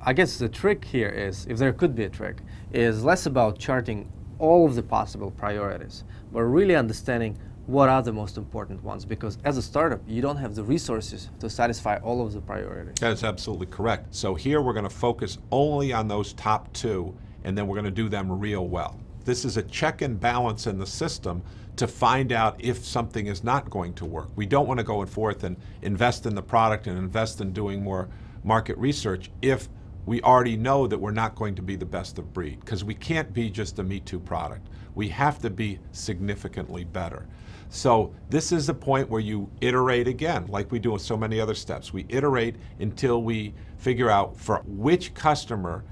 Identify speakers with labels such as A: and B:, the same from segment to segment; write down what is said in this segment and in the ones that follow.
A: I guess the trick here is, if there could be a trick, is less about charting all of the possible priorities, but really understanding what are the most important ones, because as a startup, you don't have the resources to satisfy all of the priorities.
B: That's absolutely correct. So here we're going to focus only on those top two, and then we're going to do them real well. This is a check and balance in the system to find out if something is not going to work. We don't want to go forth and invest in the product and invest in doing more market research if we already know that we're not going to be the best of breed, because we can't be just a Me Too product. We have to be significantly better. So this is the point where you iterate again, like we do with so many other steps. We iterate until we figure out for which customer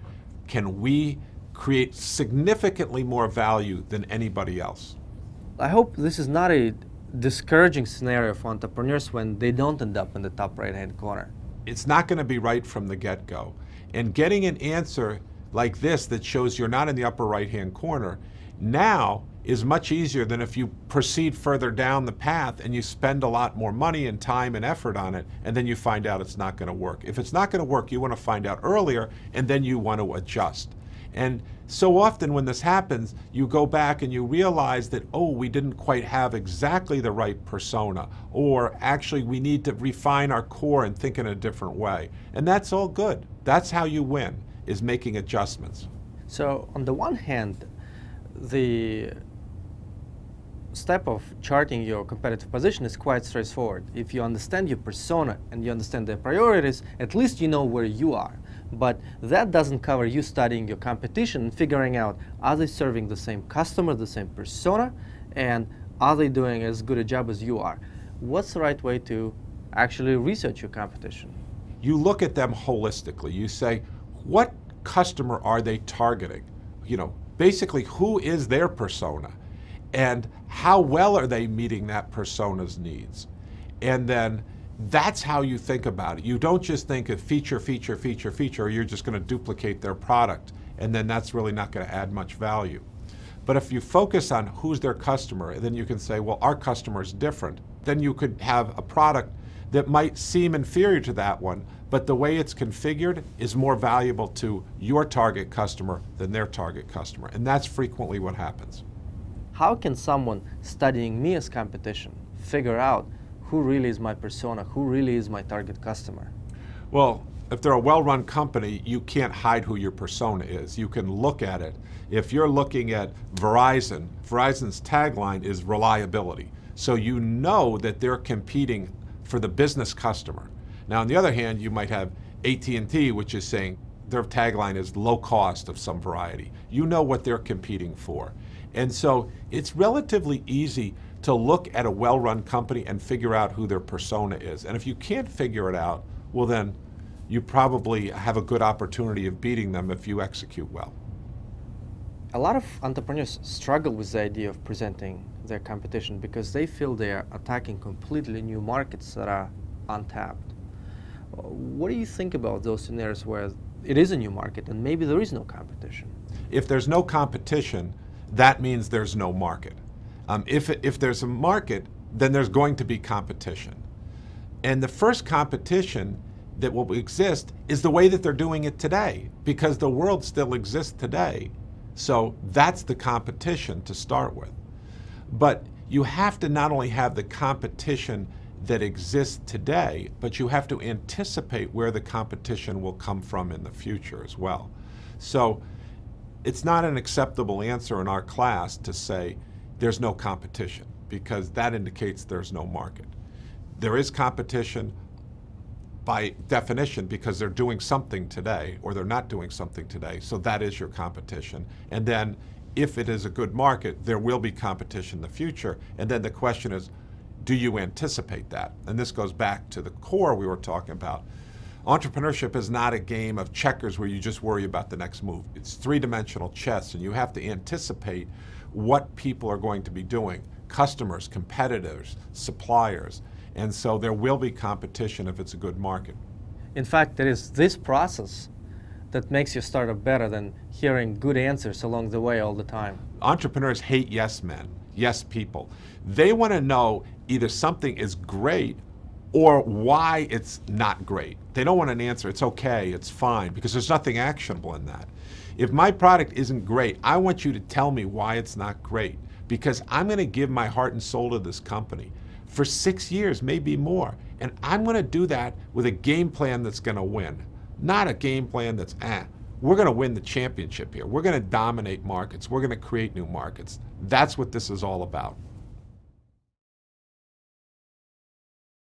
B: can we create significantly more value than anybody else.
A: I hope this is not a discouraging scenario for entrepreneurs when they don't end up in the top right-hand corner.
B: It's not going to be right from the get-go. And getting an answer like this that shows you're not in the upper right-hand corner now is much easier than if you proceed further down the path and you spend a lot more money and time and effort on it, and then you find out it's not going to work. If it's not going to work, you want to find out earlier, and then you want to adjust. And so often when this happens, you go back and you realize that, oh, we didn't quite have exactly the right persona, or actually we need to refine our core and think in a different way. And that's all good. That's how you win, is making adjustments.
A: So on the one hand, the step of charting your competitive position is quite straightforward. If you understand your persona and you understand their priorities, at least you know where you are. But that doesn't cover you studying your competition and figuring out, are they serving the same customer, the same persona, and are they doing as good a job as you are? What's the right way to actually research your competition?
B: You look at them holistically. You say, what customer are they targeting? You know, basically, who is their persona? And how well are they meeting that persona's needs? And then that's how you think about it. You don't just think of feature, feature, feature, feature, or you're just going to duplicate their product, and then that's really not going to add much value. But if you focus on who's their customer, then you can say, well, our customer is different. Then you could have a product that might seem inferior to that one, but the way it's configured is more valuable to your target customer than their target customer. And that's frequently what happens.
A: How can someone studying me as competition figure out who really is my persona, who really is my target customer?
B: Well, if they're a well-run company, you can't hide who your persona is. You can look at it. If you're looking at Verizon, Verizon's tagline is reliability. So you know that they're competing for the business customer. Now, on the other hand, you might have AT&T, which is saying their tagline is low cost of some variety. You know what they're competing for. And so it's relatively easy to look at a well-run company and figure out who their persona is. And if you can't figure it out, well then you probably have a good opportunity of beating them if you execute well.
A: A lot of entrepreneurs struggle with the idea of presenting their competition because they feel they are attacking completely new markets that are untapped. What do you think about those scenarios where it is a new market and maybe there is no competition?
B: If there's no competition, that means there's no market. If there's a market, then there's going to be competition. And the first competition that will exist is the way that they're doing it today, because the world still exists today. So that's the competition to start with. But you have to not only have the competition that exists today, but you have to anticipate where the competition will come from in the future as well. So it's not an acceptable answer in our class to say there's no competition, because that indicates there's no market. There is competition by definition because they're doing something today or they're not doing something today, so that is your competition. And then if it is a good market, there will be competition in the future, and then the question is, do you anticipate that? And this goes back to the core we were talking about. Entrepreneurship is not a game of checkers where you just worry about the next move. It's three-dimensional chess, and you have to anticipate what people are going to be doing, customers, competitors, suppliers, and so there will be competition if it's a good market.
A: In fact, it is this process that makes your startup better than hearing good answers along the way all the time.
B: Entrepreneurs hate yes men, yes people. They want to know either something is great or why it's not great. They don't want an answer, it's okay, it's fine, because there's nothing actionable in that. If my product isn't great, I want you to tell me why it's not great, because I'm going to give my heart and soul to this company for 6 years, maybe more. And I'm going to do that with a game plan that's going to win, not a game plan that's, we're going to win the championship here. We're going to dominate markets. We're going to create new markets. That's what this is all about.